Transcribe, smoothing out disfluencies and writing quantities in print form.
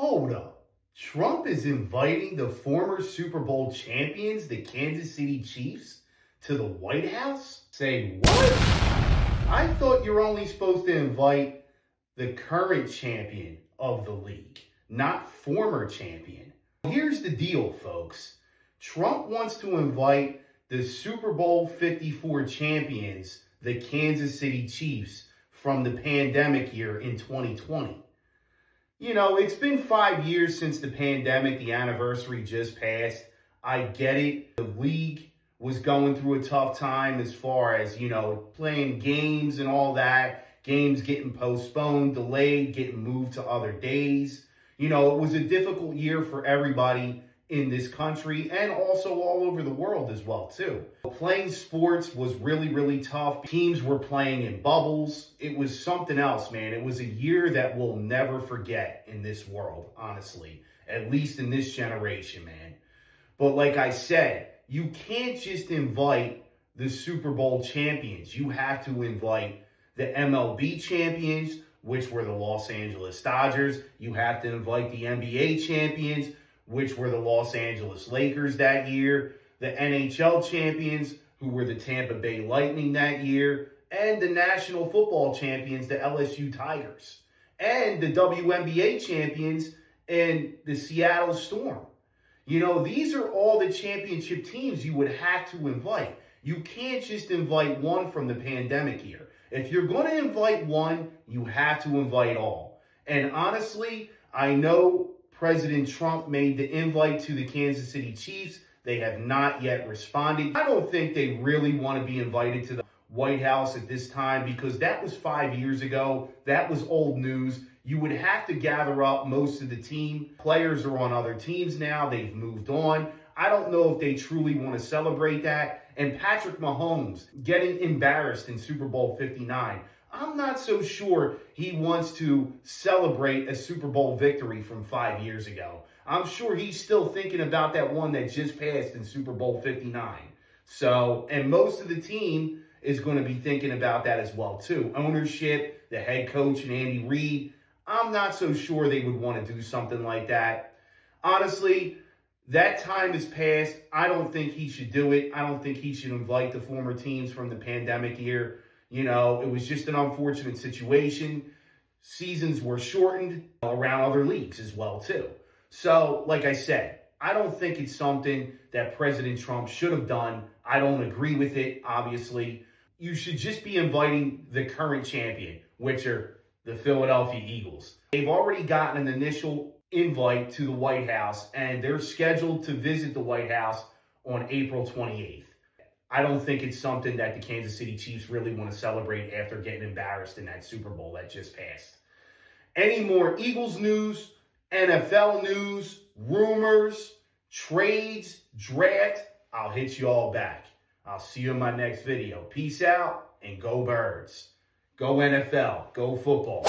Hold up. Trump is inviting the former Super Bowl champions, the Kansas City Chiefs, to the White House? Say what? I thought you're only supposed to invite the current champion of the league, not former champion. Here's the deal, folks. Trump wants to invite the Super Bowl 54 champions, the Kansas City Chiefs, from the pandemic year in 2020. You know, it's been 5 years since the pandemic. The anniversary just passed. I get it. The league was going through a tough time as far as, playing games and all that. Games getting postponed, delayed, getting moved to other days. It was a difficult year for everybody in this country and also all over the world as well, too. Playing sports was really, really tough. Teams were playing in bubbles. It was something else, man. It was a year that we'll never forget in this world, honestly, at least in this generation, man. But like I said, you can't just invite the Super Bowl champions. You have to invite the MLB champions, which were the Los Angeles Dodgers. You have to invite the NBA champions, which were the Los Angeles Lakers that year, the NHL champions, who were the Tampa Bay Lightning that year, and the National Football champions, the LSU Tigers, and the WNBA champions and the Seattle Storm. These are all the championship teams you would have to invite. You can't just invite one from the pandemic year. If you're going to invite one, you have to invite all. And honestly, I know President Trump made the invite to the Kansas City Chiefs. They have not yet responded. I don't think they really want to be invited to the White House at this time because that was 5 years ago. That was old news. You would have to gather up most of the team. Players are on other teams now. They've moved on. I don't know if they truly want to celebrate that. And Patrick Mahomes getting embarrassed in Super Bowl 59. I'm not so sure he wants to celebrate a Super Bowl victory from 5 years ago. I'm sure he's still thinking about that one that just passed in Super Bowl 59. And most of the team is going to be thinking about that as well, too. Ownership, the head coach, and Andy Reid. I'm not so sure they would want to do something like that. Honestly, that time has passed. I don't think he should do it. I don't think he should invite the former teams from the pandemic year. It was just an unfortunate situation. Seasons were shortened around other leagues as well, too. So, like I said, I don't think it's something that President Trump should have done. I don't agree with it, obviously. You should just be inviting the current champion, which are the Philadelphia Eagles. They've already gotten an initial invite to the White House, and they're scheduled to visit the White House on April 28th. I don't think it's something that the Kansas City Chiefs really want to celebrate after getting embarrassed in that Super Bowl that just passed. Any more Eagles news, NFL news, rumors, trades, draft, I'll hit you all back. I'll see you in my next video. Peace out and go Birds. Go NFL. Go football.